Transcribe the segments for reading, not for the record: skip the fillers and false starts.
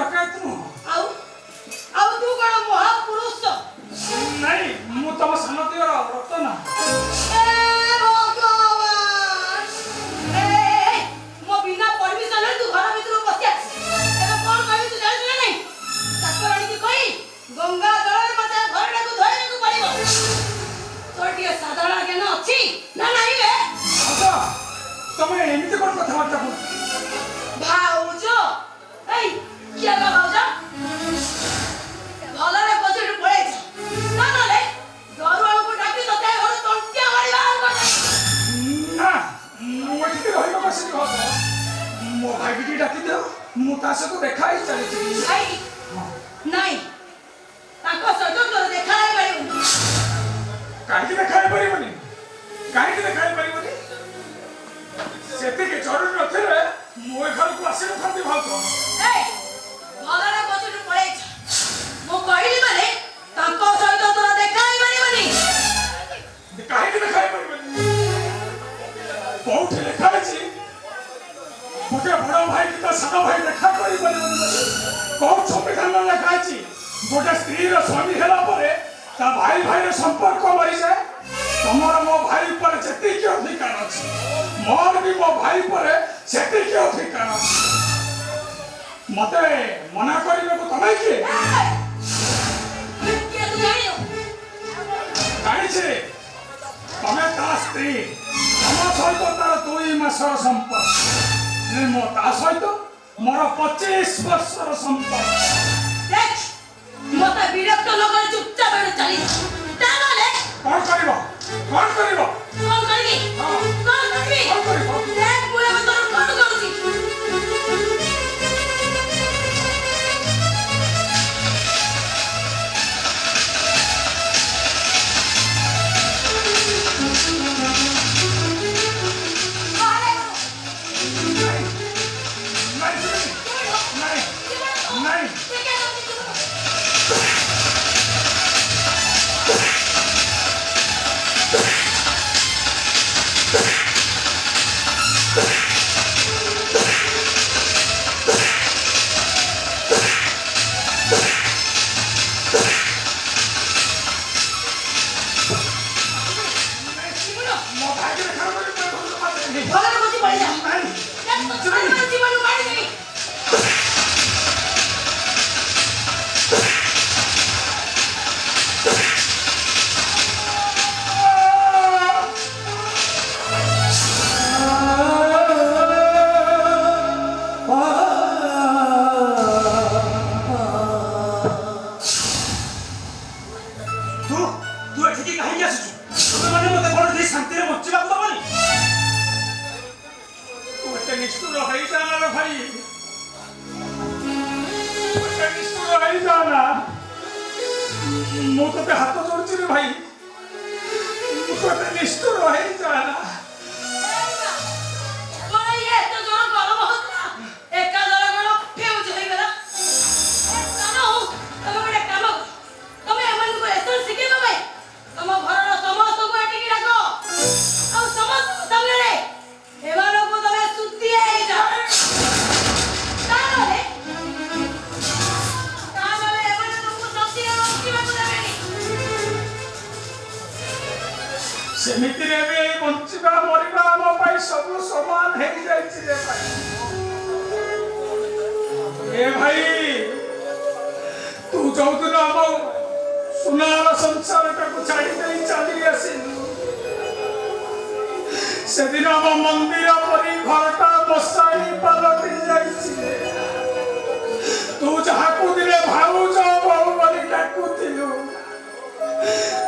डकैत नु आउ आउ तू कण महापुरुष नहीं मु तम सनतियर रतन ए भगवान ए मो बिना परमिशन तू घर भीतर पसिया एबे कोन कहबी तू जानिस ना नहीं ठाकुराणी की कही गंगा जଳରେ मते घरटाକୁ ଧୋଇବାକୁ ପଡ଼ିବ तोटिए साधारण ज्ञान अछि ना नहीं बे अच्छा तमे एमिति कोन कथा बार्ता को भाउजो एई किया गा भाउजो भलरे बजेट पळे ना ना ले दरुआळको डाकी तते घर तंटिया मारिबा ना मु एति रहिबा बसिनी भात मो भाई की डाकी दियो मु ता से तो देखा ही चली छी भाई नहीं ताको सजो तोर देखा ही परिबो काहे के देखाई परिबनी काहे के देखाई परिबनी सेते के जरूर नथिले मो घर को आसे नथांती भात ए भलरे बजेट पळे मो कहली माने ताको सजो तोर देखा ही परिबनी काहे के देखाई परिबनी बहुत लेखा छी मोटे बड़ भाई की तो सानो भाई देखा करी परिबनी बहुत संविधान लेखा छी गोटे स्त्री रो स्वामी हेला परे ता भाई भाई रो संपर्क मरी जाए तमर मो भाई पर जति के अधिकार अछि मोर भी मो भाई पर सेति के अधिकार अछि मते मना करिबे को तमे के के तू जानियो काहे छे तमे ता स्त्री हम सहित तार 2 मासर संपर्क ने मो ता सहित मोर 25 वर्षर संपर्क देख मते विरक्त न करे चुपचाप बैठ चली ताले कोन करिवो कोन करिवो कौन करगी कौन करगी कोन करिवो देख पूरा में तोर कौन करूची नहीं भलरे बजी पड़ी जा देख तो जीवन जीवन मारी नहीं तू एठिकी काहे आसु तमे माने मते कोन दे शांति रे बच्चा को दबनी तू एते निष्ठुर होई जाना रे भाई तू एते निष्ठुर होई जाना मो तो पे हाथ जोड़ची रे भाई तू एते निष्ठुर होई जाना कोई ये तो जोर गरम होता एका जरा गरम फ्यूज होई गला कानो तमे बडे काम तमे एमन को एसन सिखेबा भाई तम घरर समस्त को एटिकी राखो आ समस्त सामने रे एमानो को तमे सुत्ती है जा कानो रे एमन को सुत्ती है की बात देबेनी सेमिति रे भी बंचिबा मरिबा हम पाई सब समान हे जाईची रे भाई ए भाई तू जोदिन हम सुनार संसार को छाड़ी दे चली आसिलु सेदिन हम मंदिर परी घरटा बसाई पलटी जाईची तू जहा को दिले भाऊज बहु बली डाकुतिलु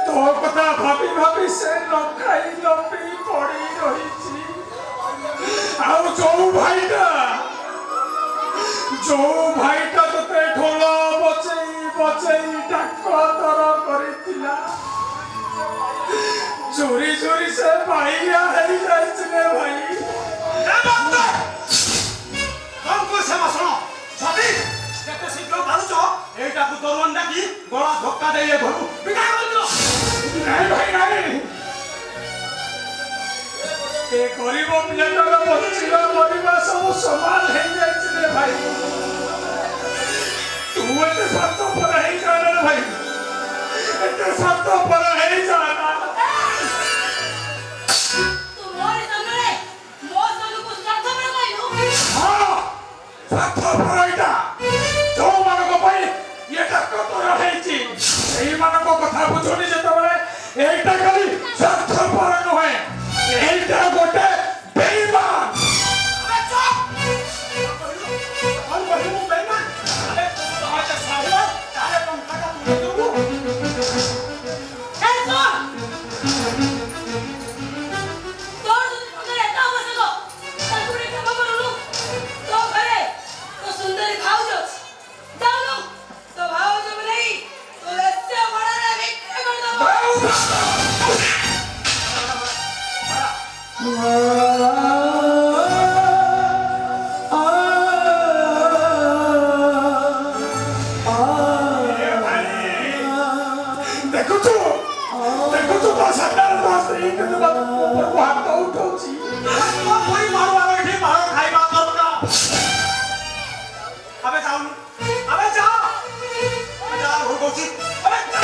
तो कथा भाभी भाभी से न खाई न पी पड़ी रही आउ जो भाईटा तते ढोल बचई बचई डाक तर करितिला चोरी चोरी से पाइया हेरी जाइछले भाई ए बात कौन को से मसनो छाती केते शीघ्र बालुचो एटा को दरवन डाकी गळा धक्का देई ए घरु बिका कर दिलो नहीं भाई नहीं ए गरीब पिलाटार बचिला मरिबा सब समान हे जाइछले भाई ଏତେ ସ୍ୱାର୍ଥପର ହେଇଯାଆନା ରେ ଭାଇ, ଏତେ ସ୍ୱାର୍ଥପର ହେଇଯାଆନା। ତୁ ମୋରି ସାମ୍ନାରେ ମୋ ସ୍ୱାମୀକୁ ସ୍ୱାର୍ଥପର କହିଲୁ? ହଁ, ସ୍ୱାର୍ଥପର ଏଇଟା। ଯୋଉମାନଙ୍କ ପାଇଁ ଏଟା ତୋର ହେଇଛି ସେଇମାନଙ୍କ କଥା ବୁଝୁନି ଯେତେବେଳେ ଏଇଟା ଖାଲି ସ୍ୱାର୍ଥପର ନୁହେଁ, ଏଇଟା ଗୋଟେ ବେଇମାନ। अबे चुप! कौन बोली वो बेईमान? अबे तू तो आज साहिबा तारे पंखा का तूने क्यों? এই শোন! তোর যদি মনে এটা অবস্থা গো, তাহলে তুই একটা কাম করলু। তো ঘরে তো সুন্দরী ভাউজ আছে। জানো তো ভাউজ বলেই তোর এসে বড়ারে বিক্রি করে দেবো। ଦେଖୁଛୁ ଦେଖୁଛୁ ତା ସାମ୍ନାରେ ତା ସ୍ତ୍ରୀ କିନ୍ତୁ ତା ଉପରକୁ ହାତ ଉଠଉଛି। तो कोई मारो अबे ठीक मारो खाई बात करो ना। अबे जाओ अबे जा हो कोची अबे जा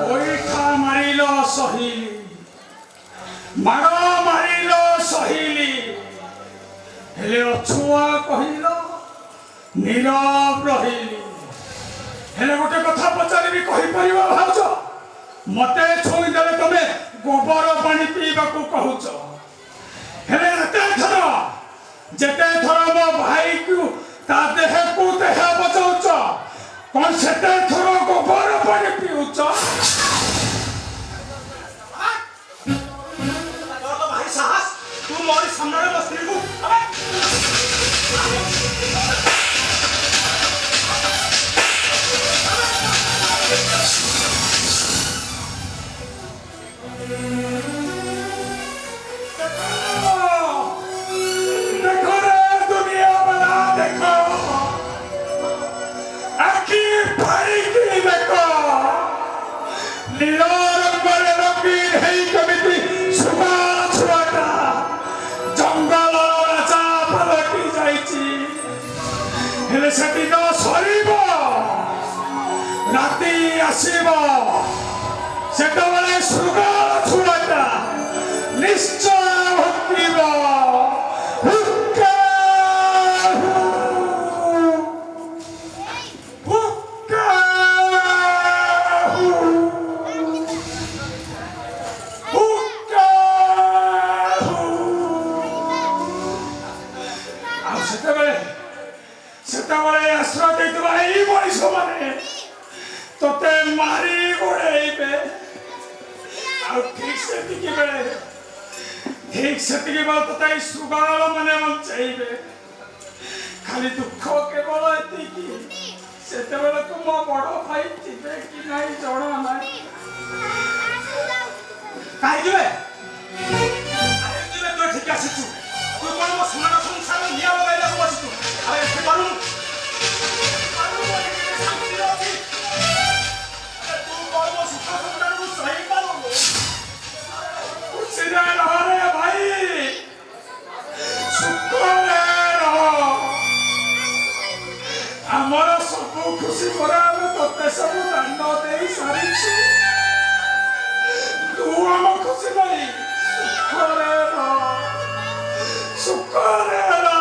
ଗୋଇଠା ମାରିଲ ସହିଲି, ମାଡ଼ ମାରିଲ ସହିଲି, ହେଲେ ଅଛୁଆ କହିଲ ନୀରବ ରହିଲି। ହେଲେ ଗୋଟେ କଥା ପଚାରିବି, କହିପାରିବ ଭାଉଜ? ମତେ ଛୁଇଁଦେଲେ ତମେ ଗୋବର ପାଣି ପିଇବାକୁ କହୁଛ, ହେଲେ ଯେତେ ଥର ମୋ ଭାଇକୁ ତା ଦେହକୁ ଦେହ ବଚାଉଛ, କଣ ସେତେ ଥର ଗୋବର ପାଣି ପିଉଛ? तो भाई साहस तू मोरी सामने बस नहीं को अबे देखो रे दुनिया बना देखो, आखी भाई की देखो, नीला रंगल रंगीन है कमिटी सुबह छुआटा जंगल राजा पलटी जाइची। हेले सेठी न सरीब, राती आसीब, सेतबेले सुगाल छुआटा निश्चय भटकीब। ସେତେବେଳେ ଆଶ୍ରୟ ଦେଇଥିବା ଏଇ ମଣିଷମାନେ ତୋତେ ମାରି ଗୋଡ଼େଇବେ, ଆଉ ଠିକ ସେତିକି ବେଳେ ତୋତେ ଏଇ ଶୃଗାଳ ମାନେ ବଞ୍ଚେଇବେ। ଖାଲି ଦୁଃଖ କେବଳ ଏତିକି, ସେତେବେଳେ ତୁମ ବଡ଼ ଭାଇ ଥିବେ କି ନାହିଁ ଜଣା ନାହିଁ। କାହିଁକି ବେ ତୁ ଠିକ ଆସିଛୁ? ତୁ କଣ ମୋ ସୁନାର ସଂସାର ନିଆଁ ଲଗାଇବାକୁ ବସିଛୁ? ଆଉ ଏଠି କରୁନୁ ତୁ କଣ ମୋ ସୁଖ ସଂସାରକୁ ସହିପାରୁନୁ? ଖୁସିରେ ରହ ରେ ଭାଇ, ସୁଖରେ ରହ। ଆମର ସବୁ ଖୁସି ପରେ ଆମେ ତୋତେ ସବୁ ଦାନ ଦେଇ ସାରିଛୁ। ତୁ ଆମ ଖୁସି ପାଇଁ ସୁଖରେ ରହ, ସୁଖରେ ରହ।